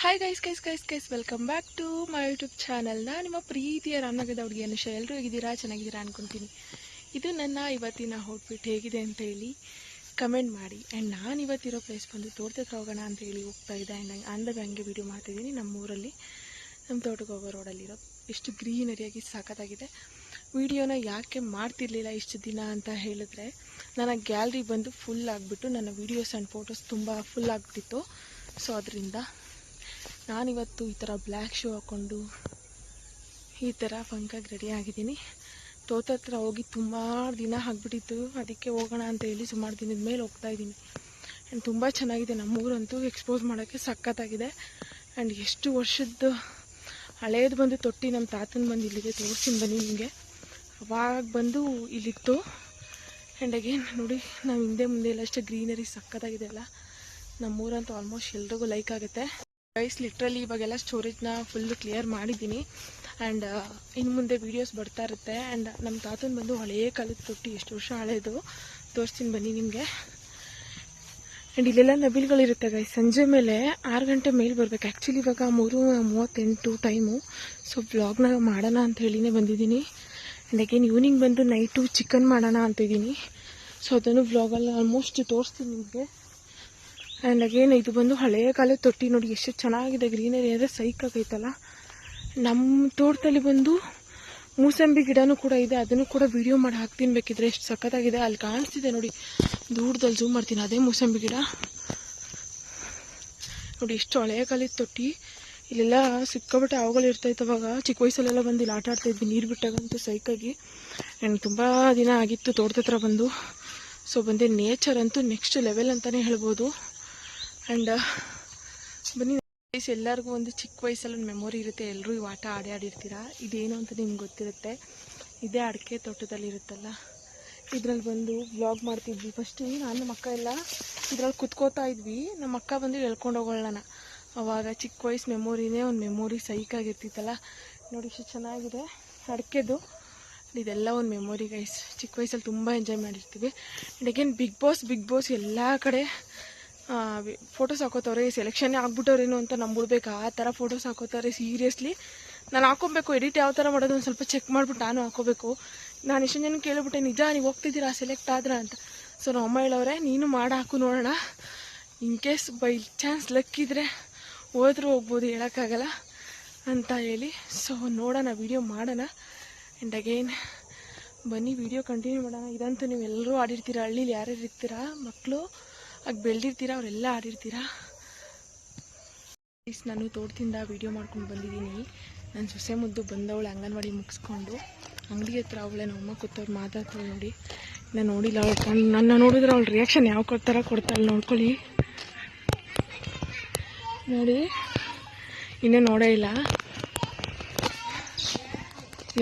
Hi guys welcome back to my YouTube channel. ನಿಮ್ಮ ಪ್ರೀತಿಯ ರಾಮನಗರದ ಹುಡುಗಿ ಅನುಷ. ಎಲ್ಲರೂ ಹೇಗಿದ್ದೀರಾ? ಚೆನ್ನಾಗಿದ್ದೀರಾ ಅನ್ಕೊತೀನಿ. ಇದು ನನ್ನ ಇವತ್ತಿನ ಔಟ್ಫಿಟ್ ಹೇಗಿದೆ ಅಂತ ಹೇಳಿ ಕಮೆಂಟ್ ಮಾಡಿ. ಆ್ಯಂಡ್ ನಾನು ಇವತ್ತಿರೋ ಪ್ಲೇಸ್ ಬಂದು ತೋಟದ ಹತ್ರ ಹೋಗೋಣ ಅಂತ ಹೇಳಿ ಹೋಗ್ತಾ ಇದ್ದೆ. ಆ್ಯಂಡ್ ಅಂದಾಗ ಹಂಗೆ ವೀಡಿಯೋ ಮಾಡ್ತಿದ್ದೀನಿ. ನಮ್ಮೂರಲ್ಲಿ ನಮ್ಮ ತೋಟಕ್ಕೆ ಹೋಗೋ ರೋಡಲ್ಲಿರೋ ಎಷ್ಟು ಗ್ರೀನರಿಯಾಗಿ ಸಾಕತ್ತಾಗಿದೆ. ವೀಡಿಯೋನ ಯಾಕೆ ಮಾಡ್ತಿರ್ಲಿಲ್ಲ ಇಷ್ಟು ದಿನ ಅಂತ ಹೇಳಿದ್ರೆ, ನನ್ನ ಗ್ಯಾಲರಿ ಬಂದು ಫುಲ್ ಆಗಿಬಿಟ್ಟು ನನ್ನ ವೀಡಿಯೋಸ್ ಆ್ಯಂಡ್ ಫೋಟೋಸ್ ತುಂಬ ಫುಲ್ ಆಗಿಬಿಟ್ಟಿತ್ತು. ಸೊ ಅದರಿಂದ ನಾನಿವತ್ತು ಈ ಥರ ಬ್ಲ್ಯಾಕ್ ಶೂ ಹಾಕ್ಕೊಂಡು ಈ ಥರ ಫಂಕಾಗಿ ರೆಡಿ ಆಗಿದ್ದೀನಿ. ತೋಟ ಹತ್ರ ಹೋಗಿ ತುಂಬ ದಿನ ಆಗಿಬಿಟ್ಟಿತ್ತು. ಅದಕ್ಕೆ ಹೋಗೋಣ ಅಂತ ಹೇಳಿ ಸುಮಾರು ದಿನದ ಮೇಲೆ ಹೋಗ್ತಾ ಇದ್ದೀನಿ. ಆ್ಯಂಡ್ ತುಂಬ ಚೆನ್ನಾಗಿದೆ. ನಮ್ಮೂರಂತೂ ಎಕ್ಸ್ಪೋಸ್ ಮಾಡೋಕ್ಕೆ ಸಖತ್ತಾಗಿದೆ. ಆ್ಯಂಡ್ ಎಷ್ಟು ವರ್ಷದ್ದು ಹಳೇದು ಬಂದು ತೊಟ್ಟಿ ನಮ್ಮ ತಾತನ ಬಂದು ಇಲ್ಲಿದೆ, ತೋರಿಸ್ತೀನಿ ಬನ್ನಿ ನಿಮಗೆ. ಅವಾಗ ಬಂದು ಇಲ್ಲಿತ್ತು. ಆ್ಯಂಡ್ ಅಗೇನ್ ನೋಡಿ, ನಾವು ಹಿಂದೆ ಮುಂದೆ ಎಲ್ಲ ಅಷ್ಟೇ ಗ್ರೀನರಿ ಸಖತ್ತಾಗಿದೆ ಅಲ್ಲ. ನಮ್ಮೂರಂತೂ ಆಲ್ಮೋಸ್ಟ್ ಎಲ್ರಿಗೂ ಲೈಕ್ ಆಗುತ್ತೆ ಗೈಸ್. ಲಿಟ್ರಲಿ ಇವಾಗೆಲ್ಲ ಸ್ಟೋರೇಜ್ನ ಫುಲ್ಲು ಕ್ಲಿಯರ್ ಮಾಡಿದ್ದೀನಿ. ಆ್ಯಂಡ್ ಇನ್ನು ಮುಂದೆ ವೀಡಿಯೋಸ್ ಬರ್ತಾ ಇರುತ್ತೆ. ಆ್ಯಂಡ್ ನಮ್ಮ ತಾತನ ಬಂದು ಹಳೆಯ ಕಾಲದ ತೊಟ್ಟಿ, ಎಷ್ಟು ವರ್ಷ ಹಳೇದು ತೋರಿಸ್ತೀನಿ ಬನ್ನಿ ನಿಮಗೆ. ಆ್ಯಂಡ್ ಇಲ್ಲೆಲ್ಲ ನವಿಲುಗಳಿರುತ್ತೆ ಗೈಸ್. ಸಂಜೆ ಮೇಲೆ 6 ಗಂಟೆ ಮೇಲೆ ಬರಬೇಕು. ಆ್ಯಕ್ಚುಲಿ ಇವಾಗ 3:38 ಟೈಮು. ಸೊ ವ್ಲಾಗ್ನ ಮಾಡೋಣ ಅಂತ ಹೇಳಿನೇ ಬಂದಿದ್ದೀನಿ. ಆ್ಯಂಡ್ ಅಗೇನ್ ಈವ್ನಿಂಗ್ ಬಂದು ನೈಟು ಚಿಕನ್ ಮಾಡೋಣ ಅಂತಿದ್ದೀನಿ. ಸೊ ಅದನ್ನು ವ್ಲಾಗಲ್ಲಿ ಆಲ್ಮೋಸ್ಟ್ ತೋರಿಸ್ತೀನಿ ನಿಮಗೆ. ಆ್ಯಂಡ್ ಅಗೇನ್ ಇದು ಬಂದು ಹಳೆಯ ಕಾಲದ ತೊಟ್ಟಿ. ನೋಡಿ ಎಷ್ಟು ಚೆನ್ನಾಗಿದೆ, ಗ್ರೀನರಿ ಅಂದರೆ ಸೈಕಾಗೈತಲ್ಲ. ನಮ್ಮ ತೋಟದಲ್ಲಿ ಬಂದು ಮೂಸಂಬಿ ಗಿಡನೂ ಕೂಡ ಇದೆ. ಅದನ್ನು ಕೂಡ ವಿಡಿಯೋ ಮಾಡಿ ಹಾಕ್ತೀನಿ ಬೇಕಿದ್ರೆ. ಎಷ್ಟು ಸಖತ್ತಾಗಿದೆ. ಅಲ್ಲಿ ಕಾಣಿಸ್ತಿದೆ ನೋಡಿ, ದೂರದಲ್ಲಿ ಝೂಮ್ ಮಾಡ್ತೀನಿ. ಅದೇ ಮೂಸಂಬಿ ಗಿಡ ನೋಡಿ. ಎಷ್ಟು ಹಳೆಯ ಕಾಲದ ತೊಟ್ಟಿ. ಇಲ್ಲೆಲ್ಲ ಸಿಕ್ಕಾಬಿಟ್ಟೆ ಅವುಗಳು ಇರ್ತಾಯಿತ್ತು. ಅವಾಗ ಚಿಕ್ಕ ವಯಸ್ಸಲ್ಲೆಲ್ಲ ಬಂದು ಇಲ್ಲಿ ಆಟ ಆಡ್ತಾಯಿದ್ವಿ ನೀರು ಬಿಟ್ಟಾಗಂತೂ ಸೈಕಾಗಿ. ಆ್ಯಂಡ್ ತುಂಬ ದಿನ ಆಗಿತ್ತು ತೋಟದ ಹತ್ರ ಬಂದು. ಸೊ ಬಂದೆ. ನೇಚರ್ ಅಂತೂ ನೆಕ್ಸ್ಟ್ ಲೆವೆಲ್ ಅಂತಲೇ ಹೇಳ್ಬೋದು. ಆ್ಯಂಡ್ ಬನ್ನಿ, ಎಲ್ಲರಿಗೂ ಒಂದು ಚಿಕ್ಕ ವಯಸ್ಸಲ್ಲಿ ಒಂದು ಮೆಮೊರಿ ಇರುತ್ತೆ. ಎಲ್ಲರೂ ಈ ಆಟ ಆಡಿರ್ತೀರ. ಇದೇನು ಅಂತ ನಿಮ್ಗೆ ಗೊತ್ತಿರುತ್ತೆ. ಇದೇ ಅಡಿಕೆ ತೋಟದಲ್ಲಿ ಇರುತ್ತಲ್ಲ, ಇದ್ರಲ್ಲಿ ಬಂದು ವ್ಲಾಗ್ ಮಾಡ್ತಿದ್ವಿ. ಫಸ್ಟು ನಾನು ನಮ್ಮ ಅಕ್ಕ ಎಲ್ಲ ಇದ್ರಲ್ಲಿ ಕುತ್ಕೋತಾ ಇದ್ವಿ. ನಮ್ಮ ಅಕ್ಕ ಬಂದು ಎಳ್ಕೊಂಡು ಹೋಗೋಣ. ಅವಾಗ ಚಿಕ್ಕ ವಯಸ್ಸು ಮೆಮೊರಿನೇ ಒಂದು ಮೆಮೊರಿ ಸೈಕಾಗಿರ್ತಿತ್ತಲ್ಲ. ನೋಡಿ ಎಷ್ಟು ಚೆನ್ನಾಗಿದೆ ಅಡಿಕೆದು. ಇದೆಲ್ಲ ಒಂದು ಮೆಮೊರಿ ಗೈಸ್. ಚಿಕ್ಕ ವಯಸ್ಸಲ್ಲಿ ತುಂಬ ಎಂಜಾಯ್ ಮಾಡಿರ್ತೀವಿ. ಆ್ಯಂಡ್ ಅಗೇನ್ ಬಿಗ್ ಬಾಸ್ ಎಲ್ಲ ಕಡೆ ಫೋಟೋಸ್ ಹಾಕೋತವ್ರೆ. ಸೆಲೆಕ್ಷನ್ನೇ ಆಗ್ಬಿಟ್ಟವ್ರೇನು ಅಂತ ನಂಬಿಡ್ಬೇಕು. ಆ ಥರ ಫೋಟೋಸ್ ಹಾಕೋತಾರೆ ಸೀರಿಯಸ್ಲಿ. ನಾನು ಹಾಕೊಬೇಕು. ಎಡಿಟ್ ಯಾವ ಥರ ಮಾಡೋದು ಒಂದು ಸ್ವಲ್ಪ ಚೆಕ್ ಮಾಡಿಬಿಟ್ಟು ನಾನು ಹಾಕೋಬೇಕು. ನಾನು ಎಷ್ಟೊಂದು ಜನ ಕೇಳಿಬಿಟ್ಟೆ, ನಿಜ ನೀವು ಹೋಗ್ತಿದ್ದೀರಾ ಸೆಲೆಕ್ಟ್ ಆದ್ರೆ ಅಂತ. ಸೊ ನಮ್ಮ ಅಮ್ಮ ಹೇಳವ್ರೆ, ನೀನು ಮಾಡಿ ಹಾಕು ನೋಡೋಣ. ಇನ್ ಕೇಸ್ ಬೈ ಚಾನ್ಸ್ ಲಕ್ಕಿದ್ರೆ ಹೋದ್ರೂ ಹೋಗ್ಬೋದು, ಹೇಳೋಕ್ಕಾಗಲ್ಲ ಅಂತ ಹೇಳಿ. ಸೊ ನೋಡೋಣ, ವೀಡಿಯೋ ಮಾಡೋಣ. ಆ್ಯಂಡ್ ಅಗೇನ್ ಬನ್ನಿ ವೀಡಿಯೋ ಕಂಟಿನ್ಯೂ ಮಾಡೋಣ. ಇದಂತೂ ನೀವೆಲ್ಲರೂ ಆಡಿರ್ತೀರ. ಹಳ್ಳೀಲಿ ಯಾರ್ಯಾರು ಇರ್ತೀರ, ಮಕ್ಕಳು ಆಗ ಬೆಳೆದಿರ್ತೀರ, ಅವರೆಲ್ಲ ಆಡಿರ್ತೀರ. ನಾನು ತೋಟದಿಂದ ವೀಡಿಯೋ ಮಾಡ್ಕೊಂಡು ಬಂದಿದ್ದೀನಿ. ನನ್ನ ಸೊಸೆ ಮುದ್ದು ಬಂದವಳೆ ಅಂಗನವಾಡಿ ಮುಗಿಸ್ಕೊಂಡು ಅಂಗಡಿ ಹತ್ರ. ಅವಳೆ ನಮ್ಮಮ್ಮ ಕೂತವ್ರು ಮಾತಾಡ್ತಾಳೆ ನೋಡಿ. ನಾನು ನೋಡಿಲ್ಲ ಅವಳು. ನನ್ನ ನೋಡಿದ್ರೆ ಅವಳು ರಿಯಾಕ್ಷನ್ ಯಾವ ಕೊಡ್ತಾಳೆ ನೋಡ್ಕೊಳ್ಳಿ. ನೋಡಿ, ಇನ್ನೂ ನೋಡೇ ಇಲ್ಲ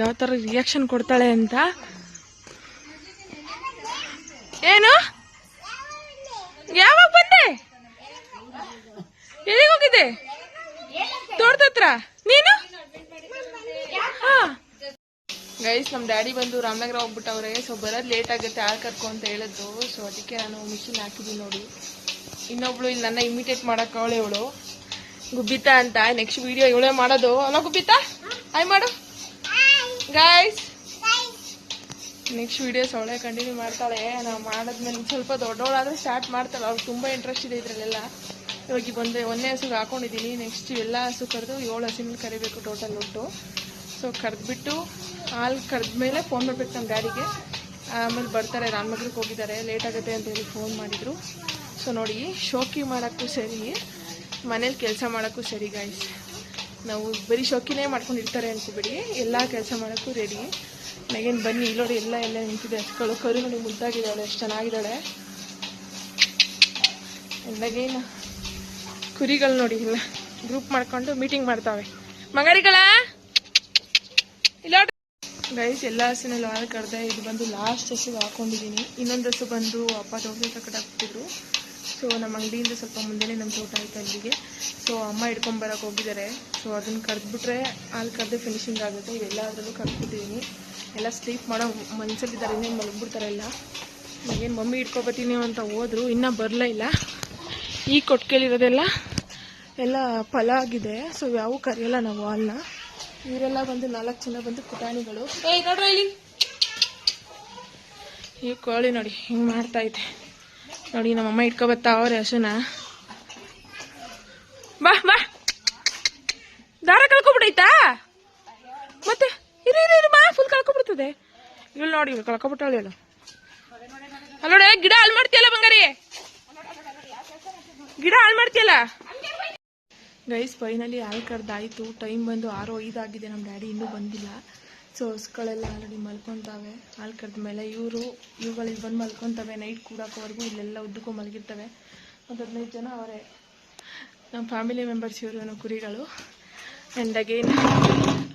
ಯಾವ ಥರ ರಿಯಾಕ್ಷನ್ ಕೊಡ್ತಾಳೆ ಅಂತ. ಏನು, ಯಾವಾಗ ಬಂದೆ, ಎಲ್ಲಿಗೆ ಹೋಗಿದ್ದೆ? ತೋಟದ ಹತ್ರ. ನೀನು? ಗೈಸ್, ನಮ್ಮ ಡ್ಯಾಡಿ ಬಂದು ರಾಮನಗರ ಹೋಗ್ಬಿಟ್ಟವ್ರೆ. ಸೊ ಬರೋದು ಲೇಟ್ ಆಗುತ್ತೆ, ಹಾಲು ಕರ್ಕೊ ಅಂತ ಹೇಳಿದ್ರು. ಸೊ ಅದಕ್ಕೆ ನಾನು ಮಿಷಿನ್ ಹಾಕಿದ್ದೀನಿ ನೋಡಿ. ಇನ್ನೊಬ್ಳು ಇಲ್ಲಿ ನನ್ನ ಇಮಿಟೇಟ್ ಮಾಡಕ್ಕೆ ಅವಳೆ, ಇವಳು ಗುಬ್ಬಿತಾ ಅಂತ. ನೆಕ್ಸ್ಟ್ ವಿಡಿಯೋ ಇವಳೇ ಮಾಡೋದು ಅಲ್ಲ ಗುಬ್ಬಿತಾ? ಹಾಯ್ ಮಾಡು ಗೈಸ್. ನೆಕ್ಸ್ಟ್ ವೀಡಿಯೋಸ್ ಅವಳೇ ಕಂಟಿನ್ಯೂ ಮಾಡ್ತಾಳೆ. ನಾವು ಮಾಡಿದ್ಮೇಲೆ ಸ್ವಲ್ಪ ದೊಡ್ಡವಳಾದರೆ ಸ್ಟಾರ್ಟ್ ಮಾಡ್ತಾಳೆ. ಅವ್ಳು ತುಂಬ ಇಂಟ್ರೆಸ್ಟ್ ಇದೆ ಇದರಲ್ಲೆಲ್ಲ. ಇವಾಗ ಒಂದೇ ಹಸುಗೆ ಹಾಕೊಂಡಿದ್ದೀನಿ. ನೆಕ್ಸ್ಟ್ ಎಲ್ಲ ಹಸು ಕರೆದು 7 ಹಸುವಿನ ಕರಿಬೇಕು ಟೋಟಲ್ ಒಟ್ಟು. ಸೊ ಕರೆದ್ಬಿಟ್ಟು ಹಾಲು ಕರೆದ್ಮೇಲೆ ಫೋನ್ ಮಾಡ್ಬೇಕು ನಮ್ಮ ಡ್ಯಾಡಿಗೆ. ಆಮೇಲೆ ಬರ್ತಾರೆ. ರಾಮನಗರಕ್ಕೆ ಹೋಗಿದ್ದಾರೆ, ಲೇಟ್ ಆಗುತ್ತೆ ಅಂತ ಹೇಳಿ ಫೋನ್ ಮಾಡಿದರು. ಸೊ ನೋಡಿ, ಶೋಕಿ ಮಾಡೋಕ್ಕೂ ಸರಿ, ಮನೇಲಿ ಕೆಲಸ ಮಾಡೋಕ್ಕೂ ಸರಿ ಗೈಸ್. ನಾವು ಬರೀ ಶೋಕಿನೇ ಮಾಡ್ಕೊಂಡಿರ್ತಾರೆ ಅನ್ಕೋಬೇಡಿ, ಎಲ್ಲ ಕೆಲಸ ಮಾಡೋಕ್ಕೂ ರೆಡಿ. ನನಗೇನು ಬನ್ನಿ, ಇಲ್ಲೋಡಿ ಎಲ್ಲ ನಿಂತಿದೆ ಹಸ್ಗಳು. ಕರು ನೋಡಿ ಮುದ್ದಾಗಿದ್ದಾಳೆ, ಎಷ್ಟು ಚೆನ್ನಾಗಿದ್ದಾಳೆ. ಎಲ್ಲಗೇನು ಕುರಿಗಳು ನೋಡಿ ಇಲ್ಲ ಗ್ರೂಪ್ ಮಾಡ್ಕೊಂಡು ಮೀಟಿಂಗ್ ಮಾಡ್ತಾವೆ. ಮಂಗರಿಗಳ ಇಲ್ಲ ಗೈಸ್, ಎಲ್ಲ ಹಸುನಲ್ಲೂ ಹಾಲು ಕರೆದೆ. ಇದು ಬಂದು ಲಾಸ್ಟ್ ಹಸುಗೆ ಹಾಕೊಂಡಿದ್ದೀನಿ. ಇನ್ನೊಂದು ಹಸು ಬಂದು ಅಪ್ಪ ತೋಟದ ಕಡೆ ಹಾಕ್ತಿದ್ರು. ಸೊ ನಮ್ಮ ಅಂಗಡಿಯಿಂದ ಸ್ವಲ್ಪ ಮುಂದೆನೇ ನಮ್ಮ ತೋಟ ಆಯ್ತು ಅಲ್ಲಿಗೆ. ಸೊ ಅಮ್ಮ ಹಿಡ್ಕೊಂಬರಕ್ಕೆ ಹೋಗಿದ್ದಾರೆ. ಸೊ ಅದನ್ನು ಕರೆದ್ಬಿಟ್ರೆ ಹಾಲು ಕರೆದೇ ಫಿನಿಶಿಂಗ್ ಆಗುತ್ತೆ. ಇವೆಲ್ಲದರಲ್ಲೂ ಕರೆದ್ಬಿಟ್ಟಿದ್ದೀನಿ. ಎಲ್ಲ ಸ್ಲೀಪ್ ಮಾಡೋ ಮನ್ಸಲ್ಲಿದ್ದಾರೆ, ಇನ್ನೇನು ಮಲಗ್ಬಿಡ್ತಾರೆ ಎಲ್ಲ. ಏನು ಮಮ್ಮಿ ಇಟ್ಕೊಬತ್ತೀನಿ ಅಂತ ಹೋದ್ರು, ಇನ್ನೂ ಬರಲೇ ಇಲ್ಲ. ಈ ಕೊಟ್ಟಿಗೆಲಿರೋದೆಲ್ಲ ಎಲ್ಲ ಫಲ ಆಗಿದೆ. ಸೊ ಯಾವ ಕರೆಯಲ್ಲ ನಾವು ಹಾಲನ್ನ. ಇವರೆಲ್ಲ ಬಂದು 4 ಜನ ಬಂದು ಪುಟಾಣಿಗಳು. ನೋಡ್ರಿ ಇಲ್ಲಿ ಈ ಕೋಳಿ ನೋಡಿ ಹಿಂಗೆ ಮಾಡ್ತಾ ಇದೆ ನೋಡಿ. ನಮ್ಮಮ್ಮ ಇಟ್ಕೊಬತ್ತಾ ಅವ್ರೆ ಹಸುನ. ಬಾ ಬಾ ದಾರ ಕಳ್ಕೊಬಿಟ್ಟೈತಾ ಮತ್ತೆ ಇರು ಬಾ ಫುಲ್ ಕಳ್ಕೊಬಿಡ್ತದೆ. ಇವಳು ನೋಡಿ ಇವಳು ಕಳ್ಕೊಬಿಟ್ಟಾಳೆ. ಹೇಳು ಅಲ್ಲೋಡೆ ಗಿಡ ಹಾಳು ಮಾಡ್ತೀಯಲ್ಲ ಬಂಗಾರಿ, ಗಿಡ ಹಾಳು ಮಾಡ್ತೀಯಲ್ಲ. ಗೈಸ್ ಫೈನಲಿ ಹಾಲು ಕರ್ದಾಯ್ತು. ಟೈಮ್ ಬಂದು 6:05 ಆಗಿದೆ. ನಮ್ಮ ಡ್ಯಾಡಿ ಇನ್ನೂ ಬಂದಿಲ್ಲ. ಸೊ ಹಸುಗಳೆಲ್ಲ ಆಲ್ರೆಡಿ ಮಲ್ಕೊತಾವೆ. ಹಾಲು ಕರೆದ ಮೇಲೆ ಇವುಗಳು ಇಲ್ಲಿ ಬಂದು ಮಲ್ಕೊತವೆ. ನೈಟ್ ಕೂಡೋಕೋವರೆಗೂ ಇಲ್ಲೆಲ್ಲ ಉದ್ದಕ್ಕೂ ಮಲಗಿರ್ತವೆ. ಒಂದು 15 ಜನ ಅವರೇ ನಮ್ಮ ಫ್ಯಾಮಿಲಿ ಮೆಂಬರ್ಸ್. ಇವರು ಕುರಿಗಳು. ಆ್ಯಂಡ್ ಅಗೇನ್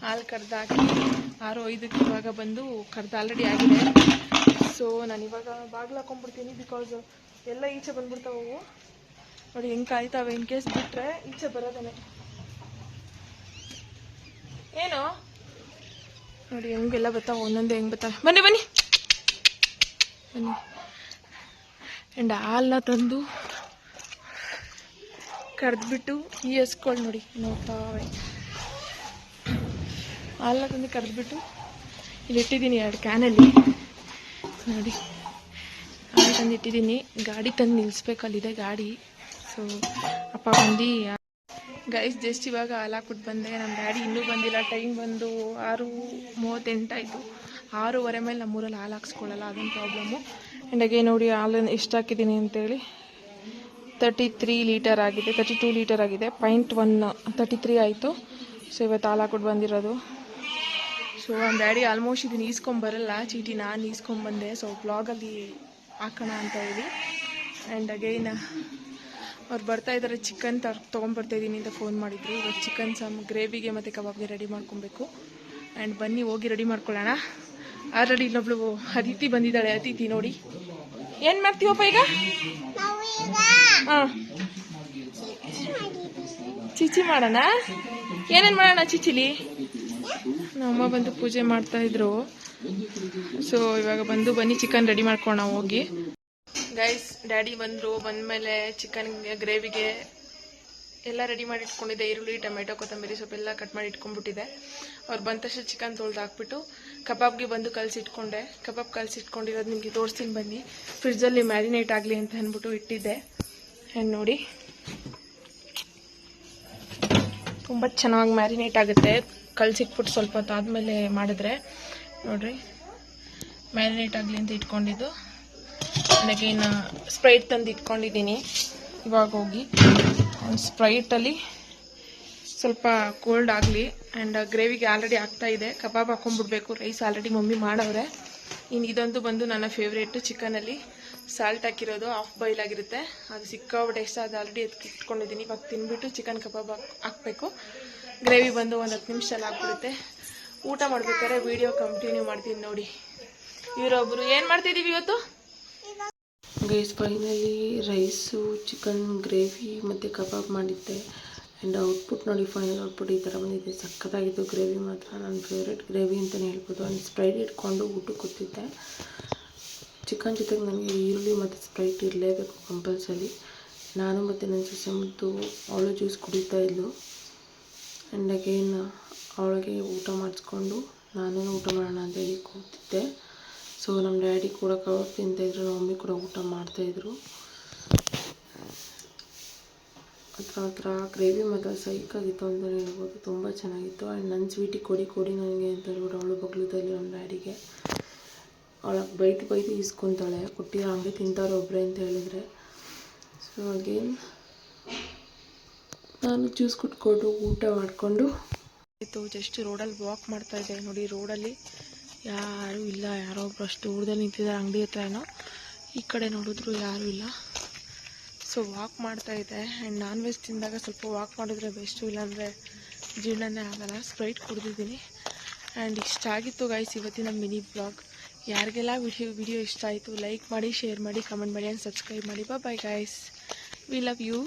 ಹಾಲು ಕರೆದಾಕಿ 6:05 ಇವಾಗ ಬಂದು ಕರ್ದು ಆಲ್ರೆಡಿ ಆಗಿದೆ. ಸೊ ನಾನು ಇವಾಗ ಬಾಗಿಲು ಹಾಕೊಂಡ್ಬಿಡ್ತೀನಿ. ಬಿಕಾಸ್ ಎಲ್ಲ ಈಚೆ ಬಂದ್ಬಿಡ್ತಾವೆ ಅವು ನೋಡಿ ಹೆಂಗೆ ಕಾಯ್ತಾವೆ. ಇನ್ ಕೇಸ್ ಬಿಟ್ಟರೆ ಈಚೆ ಬರೋದೇನೆ. ಏನು ನೋಡಿ ಹೆಂಗೆಲ್ಲ ಬರ್ತಾವೆ, ಒಂದೊಂದೇ ಹೆಂಗೆ ಬರ್ತಾವೆ. ಬನ್ನಿ ಬನ್ನಿ ಬನ್ನಿ. ಆ್ಯಂಡ್ ಹಾಲನ್ನ ತಂದು ಕರೆದ್ಬಿಟ್ಟು ಈ ಹಸ್ಗಳು ನೋಡಿ ನೋಡ್ತಾವೆ. ಹಾಲನ್ನ ತಂದು ಕರೆದ್ಬಿಟ್ಟು ಇಲ್ಲಿ ಇಟ್ಟಿದ್ದೀನಿ 2 ಕ್ಯಾನಲ್ಲಿ ನೋಡಿ. ಹಾಲು ತಂದು ಇಟ್ಟಿದ್ದೀನಿ. ಗಾಡಿ ತಂದು ನಿಲ್ಲಿಸ್ಬೇಕು, ಅಲ್ಲಿದೆ ಗಾಡಿ. ಸೊ ಅಪ್ಪ ಬಂದು ಗೈಸ್ ಜಸ್ಟ್ ಇವಾಗ ಹಾಲು ಹಾಕ್ಬಿಟ್ಟು ಬಂದೆ. ನಮ್ಮ ಡ್ಯಾಡಿ ಇನ್ನೂ ಬಂದಿಲ್ಲ. ಟೈಮ್ ಬಂದು 6:38 ಆಯಿತು. 6:15 ಮೇಲೆ ನಮ್ಮೂರಲ್ಲಿ ಹಾಲು ಹಾಕ್ಸ್ಕೊಳ್ಳಲ್ಲ, ಅದೊಂದು ಪ್ರಾಬ್ಲಮ್ಮು. ಆ್ಯಂಡ್ ನೋಡಿ ಹಾಲು ಎಷ್ಟು ಹಾಕಿದ್ದೀನಿ ಅಂತೇಳಿ 33 ಲೀಟರ್ ಆಗಿದೆ, 32 ಲೀಟರ್ ಆಗಿದೆ. 0.1 33 ಆಯಿತು. ಸೊ ಇವತ್ತು ಹಾಲು ಹಾಕ್ಬಿಟ್ಟು ಬಂದಿರೋದು. ಸೊ ನಮ್ಮ ಡ್ಯಾಡಿ ಆಲ್ಮೋಸ್ಟ್ ಇದನ್ನು ಈಸ್ಕೊಂಬರಲ್ಲ, ಚೀಟಿ ನಾನು ಈಸ್ಕೊಂಬಂದೆ. ಸೊ ಬ್ಲಾಗಲ್ಲಿ ಹಾಕೋಣ ಅಂತ ಹೇಳಿ. ಆ್ಯಂಡ್ ಅಗೈನ್ ಅವ್ರು ಬರ್ತಾಯಿದ್ದಾರೆ. ಚಿಕನ್ ತೊಗೊಂಬರ್ತಾಯಿದ್ದೀನಿ ಅಂತ ಫೋನ್ ಮಾಡಿದ್ರು. ಇವಾಗ ಚಿಕನ್ ಗ್ರೇವಿಗೆ ಮತ್ತು ಕಬಾಬ್ಗೆ ರೆಡಿ ಮಾಡ್ಕೊಬೇಕು. ಆ್ಯಂಡ್ ಬನ್ನಿ ಹೋಗಿ ರೆಡಿ ಮಾಡ್ಕೊಳ್ಳೋಣ. ಆಲ್ರೆಡಿ ಇನ್ನೊಬ್ಳು ಅತಿಥಿ ಬಂದಿದ್ದಾಳೆ. ಅತಿಥಿ ನೋಡಿ ಏನು ಮಾಡ್ತೀವಪ್ಪ ಈಗ? ಹಾಂ ಚಿಚಿ ಮಾಡೋಣ. ಏನೇನು ಮಾಡೋಣ ಚಿಚಿಲಿ? ನಮ್ಮಮ್ಮ ಬಂದು ಪೂಜೆ ಮಾಡ್ತಾಯಿದ್ರು. ಸೊ ಇವಾಗ ಬಂದು ಬನ್ನಿ ಚಿಕನ್ ರೆಡಿ ಮಾಡ್ಕೊಳ್ಳೋಣ ಹೋಗಿ. ಗೈಸ್ ಡ್ಯಾಡಿ ಬಂದಮೇಲೆ ಚಿಕನ್ ಗ್ರೇವಿಗೆ ಎಲ್ಲ ರೆಡಿ ಮಾಡಿ ಇಟ್ಕೊಂಡಿದ್ದೆ. ಈರುಳ್ಳಿ, ಟೊಮೆಟೊ, ಕೊತ್ತಂಬರಿ ಸೊಪ್ಪು ಎಲ್ಲ ಕಟ್ ಮಾಡಿ ಇಟ್ಕೊಂಡ್ಬಿಟ್ಟಿದ್ದೆ. ಅವ್ರು ಬಂದ ತಕ್ಷಣ ಚಿಕನ್ ತೊಳೆದು ಹಾಕ್ಬಿಟ್ಟು ಕಬಾಬ್ಗೆ ಬಂದು ಕಲಸಿಟ್ಕೊಂಡೆ. ಕಬಾಬ್ ಕಲಸಿಟ್ಕೊಂಡಿರೋದು ನಿಮಗೆ ತೋರಿಸ್ತೀನಿ ಬನ್ನಿ. ಫ್ರಿಡ್ಜಲ್ಲಿ ಮ್ಯಾರಿನೇಟ್ ಆಗಲಿ ಅಂತ ಅಂದ್ಬಿಟ್ಟು ಇಟ್ಟಿದ್ದೆ. ಆ್ಯಂಡ್ ನೋಡಿ ತುಂಬ ಚೆನ್ನಾಗಿ ಮ್ಯಾರಿನೇಟ್ ಆಗುತ್ತೆ. ಕಲಸಿಟ್ಬಿಟ್ಟು ಸ್ವಲ್ಪ ಹೊತ್ತು ಆದಮೇಲೆ ಮಾಡಿದ್ರೆ ನೋಡಿರಿ ಮ್ಯಾರಿನೇಟ್ ಆಗಲಿ ಅಂತ ಇಟ್ಕೊಂಡಿದ್ದು. ನನಗೆ ಇನ್ನು ಸ್ಪ್ರೈಟ್ ತಂದು ಇಟ್ಕೊಂಡಿದ್ದೀನಿ. ಇವಾಗ ಹೋಗಿ ಸ್ಪ್ರೈಟಲ್ಲಿ ಸ್ವಲ್ಪ ಕೋಲ್ಡ್ ಆಗಲಿ. ಆ್ಯಂಡ್ ಗ್ರೇವಿಗೆ ಆಲ್ರೆಡಿ ಆಗ್ತಾಯಿದೆ. ಕಬಾಬ್ ಹಾಕೊಂಡ್ಬಿಡ್ಬೇಕು. ರೈಸ್ ಆಲ್ರೆಡಿ ಮಮ್ಮಿ ಮಾಡವ್ರೆ. ಇನ್ನು ಇದಂತೂ ಬಂದು ನನ್ನ ಫೇವ್ರೇಟು. ಚಿಕನಲ್ಲಿ ಸಾಲ್ಟ್ ಹಾಕಿರೋದು ಹಾಫ್ ಬಾಯ್ಲ್ ಆಗಿರುತ್ತೆ. ಅದು ಸಿಕ್ಕಾಬಿಟ್ಟೆ ಇಷ್ಟ. ಅದು ಆಲ್ರೆಡಿ ಇಟ್ಕೊಂಡಿದ್ದೀನಿ. ಇವಾಗ ತಿನ್ಬಿಟ್ಟು ಚಿಕನ್ ಕಬಾಬ್ ಹಾಕಬೇಕು. ಗ್ರೇವಿ ಬಂದು ಒಂದು 10 ನಿಮಿಷದಲ್ಲಿ ಆಗ್ಬಿಡುತ್ತೆ. ಊಟ ಮಾಡ್ಬೇಕಾದ್ರೆ ವಿಡಿಯೋ ಕಂಟಿನ್ಯೂ ಮಾಡ್ತೀನಿ ನೋಡಿ. ಇವರೊಬ್ಬರು ಏನು ಮಾಡ್ತಿದ್ದೀವಿ ಇವತ್ತು? Guys finally rice, chicken gravy ಮತ್ತು ಕಬಾಬ್ ಮಾಡಿದ್ದೆ. ಆ್ಯಂಡ್ ಔಟ್ಪುಟ್ ನೋಡಿ, ಫೈನಲ್ ಔಟ್ಪುಟ್ ಈ ಥರ ಬಂದಿದೆ. ಸಖತ್ತಾಗಿತ್ತು. ಗ್ರೇವಿ ಮಾತ್ರ ನನ್ನ ಫೇವ್ರೇಟ್ ಗ್ರೇವಿ ಅಂತಲೇ ಹೇಳ್ಬೋದು. ಒಂದು ಸ್ಪ್ರೈಟ್ ಇಟ್ಕೊಂಡು ಊಟಕ್ಕೆ ಕೂತಿದ್ದೆ. ಚಿಕನ್ ಜೊತೆಗೆ ನನಗೆ ಈರುಳ್ಳಿ ಮತ್ತು ಸ್ಪ್ರೈಟ್ ಇರಲೇಬೇಕು ಕಂಪಲ್ಸರಿ. ನಾನು ಮತ್ತು ನನ್ನ ಸೊಸೆ ಮುದ್ದು ಅವಳು ಜ್ಯೂಸ್ ಕುಡಿತಾ ಇದ್ಲು. ಆ್ಯಂಡ್ ಅಗೇನ್ ಅವಳಿಗೆ ಊಟ ಮಾಡಿಸ್ಕೊಂಡು ನಾನು ಊಟ ಮಾಡೋಣ ಅಂತ ಹೇಳಿ ಕೂತಿದ್ದೆ. ಸೊ ನಮ್ಮ ಡ್ಯಾಡಿ ಕೂಡ ಕಬಾಬ್ ತಿಂತಾಯಿದ್ರು, ನಮ್ಮ ಮಮ್ಮಿ ಕೂಡ ಊಟ ಮಾಡ್ತಾಯಿದ್ರು. ಹತ್ರ ಗ್ರೇವಿ ಮಾತ್ರ ಸೈಕಾಗಿತ್ತು ಅಂತಲೇ ಹೇಳ್ಬೋದು. ತುಂಬ ಚೆನ್ನಾಗಿತ್ತು. ಆ್ಯಂಡ್ ನನ್ನ ಸ್ವೀಟಿಗೆ ಕೊಡಿ ನನಗೆ ಅಂತ ಹೇಳ್ಬಿಟ್ಟು ಅವಳು ಬಗ್ಲದಲ್ಲಿ ನಮ್ಮ ಡ್ಯಾಡಿಗೆ ಅವಳಿಗೆ ಬೈದು ಇಸ್ಕೊತಾಳೆ. ಕೊಟ್ಟಿರೋ ಹಂಗೆ ತಿಂತಾರೆ ಒಬ್ಬರೇ ಅಂತ ಹೇಳಿದ್ರೆ. ಸೊ ಅಗೇನ್ ನಾನು ಜ್ಯೂಸ್ ಕುಟ್ಕೊಂಡು ಊಟ ಮಾಡಿಕೊಂಡು ಆಯಿತು. ಜಸ್ಟ್ ರೋಡಲ್ಲಿ ವಾಕ್ ಮಾಡ್ತಾಯಿದ್ದೆ ನೋಡಿ. ರೋಡಲ್ಲಿ ಯಾರೂ ಇಲ್ಲ. ಯಾರೋ ಒಬ್ರು ಅಷ್ಟು ದೂರದಲ್ಲಿ ನಿಂತಿದ್ದಾರೆ ಅಂಗಡಿ ಹತ್ರ ಏನೋ. ಈ ಕಡೆ ನೋಡಿದ್ರು ಯಾರೂ ಇಲ್ಲ. ಸೊ ವಾಕ್ ಮಾಡ್ತಾಯಿದ್ದೆ. ಆ್ಯಂಡ್ ನಾನ್ ವೆಜ್ ತಿಂದಾಗ ಸ್ವಲ್ಪ ವಾಕ್ ಮಾಡಿದ್ರೆ ಬೆಸ್ಟು, ಇಲ್ಲಾಂದರೆ ಜೀರ್ಣನೇ ಆಗಲ್ಲ. ಸ್ಪ್ರೈಟ್ ಕುಡಿದಿದ್ದೀನಿ. ಆ್ಯಂಡ್ ಇಷ್ಟ ಆಗಿತ್ತು ಗೈಸ್ ಇವತ್ತಿನ ಮಿನಿ ಬ್ಲಾಗ್. ಯಾರಿಗೆಲ್ಲ ವಿಡಿಯೋ ಇಷ್ಟ ಆಯಿತು ಲೈಕ್ ಮಾಡಿ, ಶೇರ್ ಮಾಡಿ, ಕಮೆಂಟ್ ಮಾಡಿ ಆ್ಯಂಡ್ ಸಬ್ಸ್ಕ್ರೈಬ್ ಮಾಡಿ. Bye guys, we love you.